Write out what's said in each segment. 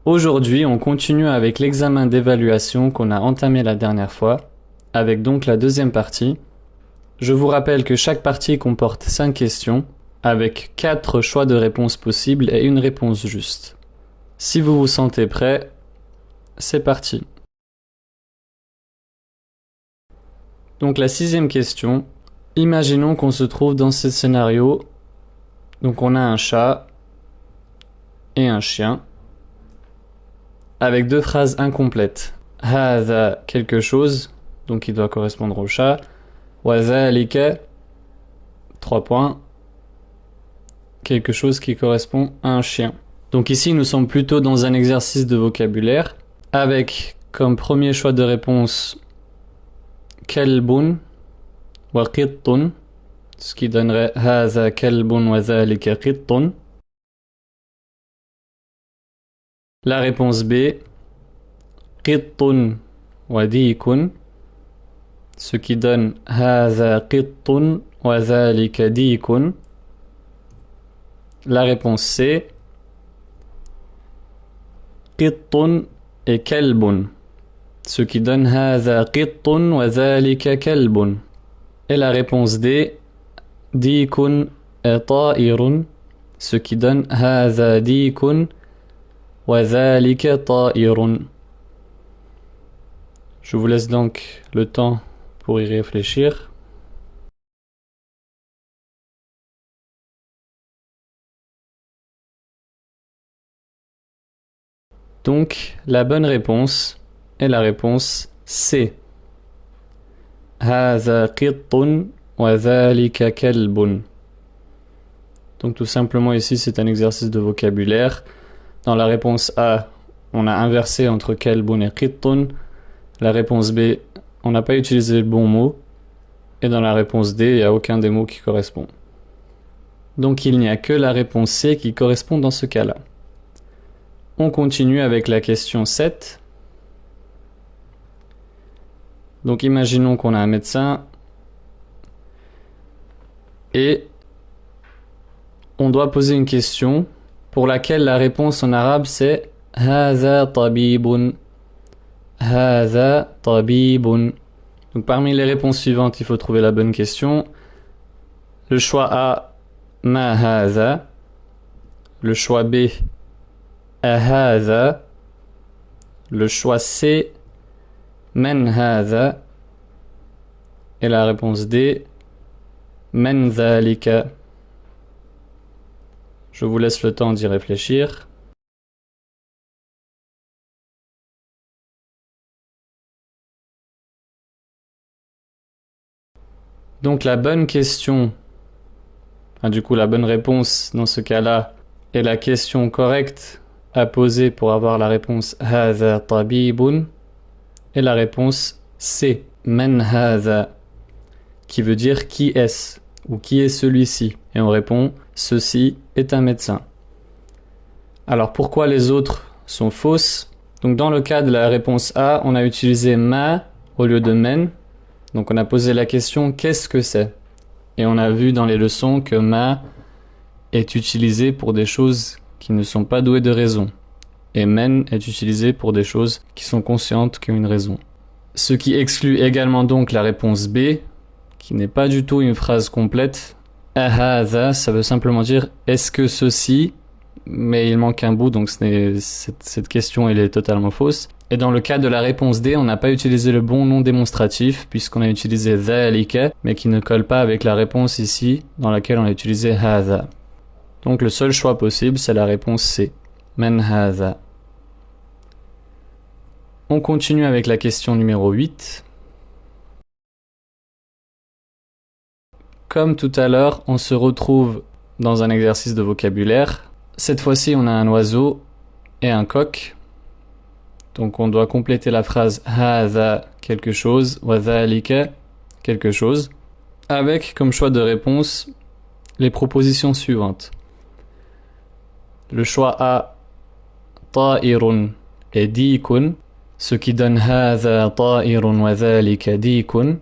Aujourd'hui, on continue avec l'examen d'évaluation qu'on a entamé la dernière fois, avec donc la deuxième partie. Je vous rappelle que chaque partie comporte 5 questions, avec 4 choix de réponses possibles et une réponse juste. Si vous vous sentez prêt, c'est parti. Donc la 6e question, imaginons qu'on se trouve dans ce scénario. Donc on a un chat et un chien, avec 2 phrases incomplètes. Hadha quelque chose, donc il doit correspondre au chat. Wa zalika 3 points, quelque chose qui correspond à un chien. Donc ici nous sommes plutôt dans un exercice de vocabulaire, avec comme premier choix de réponse kalbun wa qittun, ce qui donnerait hadha kalbun wa zalika qittun. La réponse B, qittun wa dikun, ce qui donne hadha qittun wa zalika dikun. La réponse C, qittun et kalbun, ce qui donne hadha qittun wa zalika kalbun. Et la réponse D, dikun et ta'irun, ce qui donne hadha dikun wa zalika ta'irun. Je vous laisse donc le temps pour y réfléchir. Donc, la bonne réponse est la réponse C. هذا قط وذلك كلب. Donc tout simplement ici c'est un exercice de vocabulaire. Dans la réponse A, on a inversé entre kelbun et qittun. La réponse B, on n'a pas utilisé le bon mot. Et dans la réponse D, il n'y a aucun des mots qui correspond. Donc il n'y a que la réponse C qui correspond dans ce cas-là. On continue avec la question 7. Donc imaginons qu'on a un médecin et on doit poser une question pour laquelle la réponse en arabe c'est هذا طبيب. هذا طبيب. Donc parmi les réponses suivantes, il faut trouver la bonne question. Le choix A, ما هذا. Le choix B, أهذا. Le choix C, من هذا. Et la réponse D, من ذلك. Je vous laisse le temps d'y réfléchir. Donc la bonne question, la bonne réponse dans ce cas-là est la question correcte à poser pour avoir la réponse هذا طبيب et la réponse C, من هذا, qui veut dire qui est-ce ou qui est celui-ci. Et on répond ceci est un médecin. Alors pourquoi les autres sont fausses? Donc dans le cas de la réponse A, on a utilisé ma au lieu de men. Donc on a posé la question qu'est-ce que c'est? Et on a vu dans les leçons que ma est utilisé pour des choses qui ne sont pas douées de raison. Et men est utilisé pour des choses qui sont conscientes, qui ont une raison. Ce qui exclut également donc la réponse B, qui n'est pas du tout une phrase complète. Ahadha, ça veut simplement dire est-ce que ceci, mais il manque un bout, donc cette question elle est totalement fausse. Et dans le cas de la réponse D, on n'a pas utilisé le bon nom démonstratif, puisqu'on a utilisé dhalika, mais qui ne colle pas avec la réponse ici, dans laquelle on a utilisé hadha. Donc le seul choix possible, c'est la réponse C. Men hadha. On continue avec la question numéro 8. Comme tout à l'heure, on se retrouve dans un exercice de vocabulaire. Cette fois-ci, on a un oiseau et un coq. Donc on doit compléter la phrase hadha quelque chose, wa dhalika quelque chose, avec comme choix de réponse les propositions suivantes. Le choix A, ta'irun et dikun, ce qui donne hadha ta'irun wa dhalika dikun.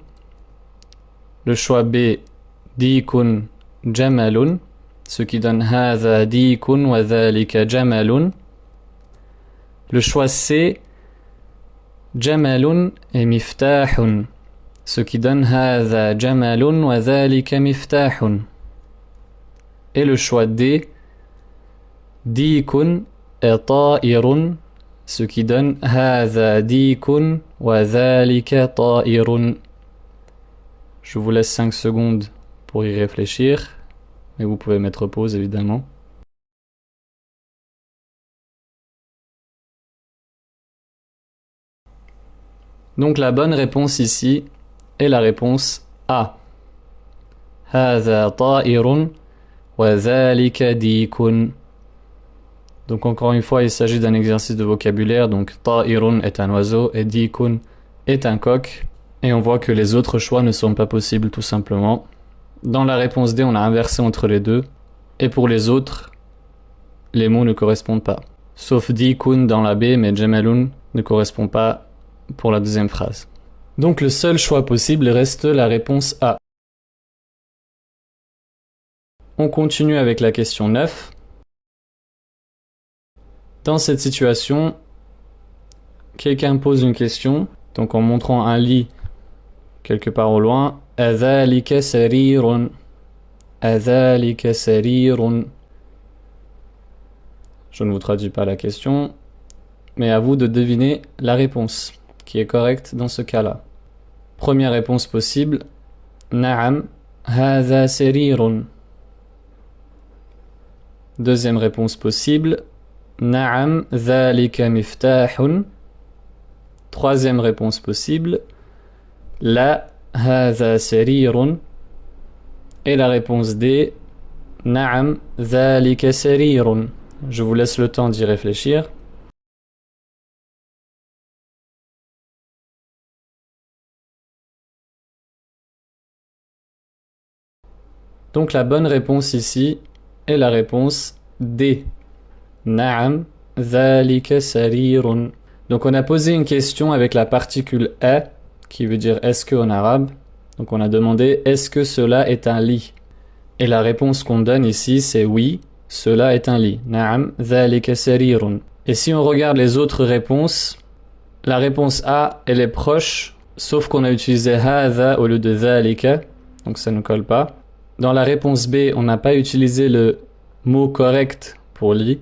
Le choix B, dikun jamalun, ce qui donne hadha dikun wa dhalika jamalun. Le choix C, Jamalun et Miftahun. Ce qui donne Hadha Jamalun wa dhalika Miftahun. Et le choix D, Dikun et Ta'irun. Ce qui donne Hadha Dikun wa dhalika Ta'irun. Je vous laisse 5 secondes pour y réfléchir. Et vous pouvez mettre pause évidemment. Donc la bonne réponse ici est la réponse A. Hadha ta'irun wa dhalika dikun. Donc encore une fois, il s'agit d'un exercice de vocabulaire. Donc ta'irun est un oiseau et dikun est un coq. Et on voit que les autres choix ne sont pas possibles tout simplement. Dans la réponse D, on a inversé entre les deux. Et pour les autres, les mots ne correspondent pas. Sauf dikun dans la B, mais jamalun ne correspond pas pour la deuxième phrase. Donc le seul choix possible reste la réponse A. On continue avec la question 9. Dans cette situation, quelqu'un pose une question, donc en montrant un lit quelque part au loin. Adhalika sarirun. Adhalika sarirun. Je ne vous traduis pas la question, mais à vous de deviner la réponse qui est correcte dans ce cas-là. Première réponse possible, Na'am, hadha sarirun. Deuxième réponse possible, Na'am, dhalika miftahun. Troisième réponse possible, La, hadha sarirun. Et la réponse D, Na'am, dhalika sarirun. Je vous laisse le temps d'y réfléchir. Donc la bonne réponse ici est la réponse D. Na'am, dhalika sarirun. Donc on a posé une question avec la particule A, qui veut dire est-ce que en arabe. Donc on a demandé est-ce que cela est un lit. Et la réponse qu'on donne ici c'est oui, cela est un lit. Na'am, dhalika sarirun. Et si on regarde les autres réponses, la réponse A elle est proche, sauf qu'on a utilisé hadha au lieu de dhalika, donc ça ne colle pas. Dans la réponse B, on n'a pas utilisé le mot correct pour lit.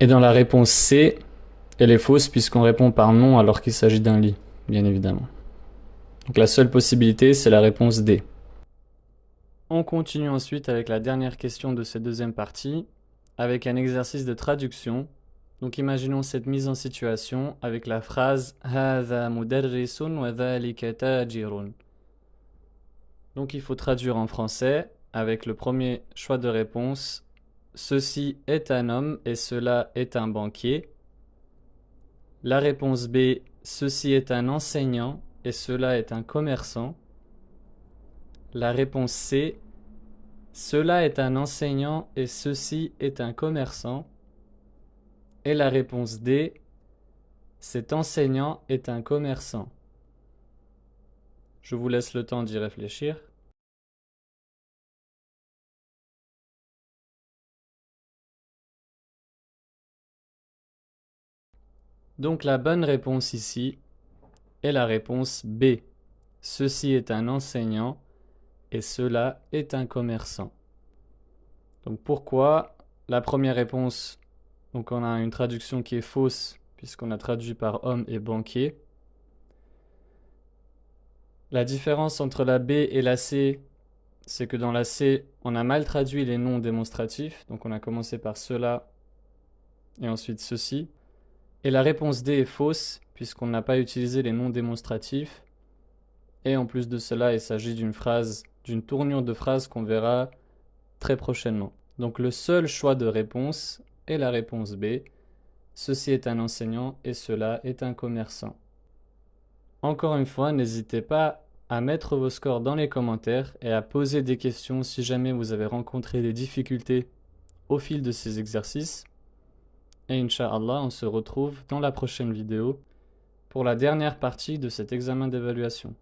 Et dans la réponse C, elle est fausse puisqu'on répond par non alors qu'il s'agit d'un lit, bien évidemment. Donc la seule possibilité, c'est la réponse D. On continue ensuite avec la dernière question de cette deuxième partie, avec un exercice de traduction. Donc imaginons cette mise en situation avec la phrase « Hadha mudarrisun wa dhalika tajirun ». Donc il faut traduire en français avec le premier choix de réponse « Ceci est un homme et cela est un banquier ». La réponse B, ceci est un enseignant et cela est un commerçant. La réponse C, cela est un enseignant et ceci est un commerçant. Et la réponse D, cet enseignant est un commerçant. Je vous laisse le temps d'y réfléchir. Donc la bonne réponse ici est la réponse B. Ceci est un enseignant et cela est un commerçant. Donc pourquoi la première réponse, donc on a une traduction qui est fausse puisqu'on a traduit par homme et banquier. La différence entre la B et la C, c'est que dans la C, on a mal traduit les noms démonstratifs. Donc on a commencé par cela et ensuite ceci. Et la réponse D est fausse puisqu'on n'a pas utilisé les noms démonstratifs. Et en plus de cela, il s'agit d'une phrase, d'une tournure de phrase qu'on verra très prochainement. Donc le seul choix de réponse est la réponse B. Ceci est un enseignant et cela est un commerçant. Encore une fois, n'hésitez pas à mettre vos scores dans les commentaires et à poser des questions si jamais vous avez rencontré des difficultés au fil de ces exercices. Et Inch'Allah, on se retrouve dans la prochaine vidéo pour la dernière partie de cet examen d'évaluation.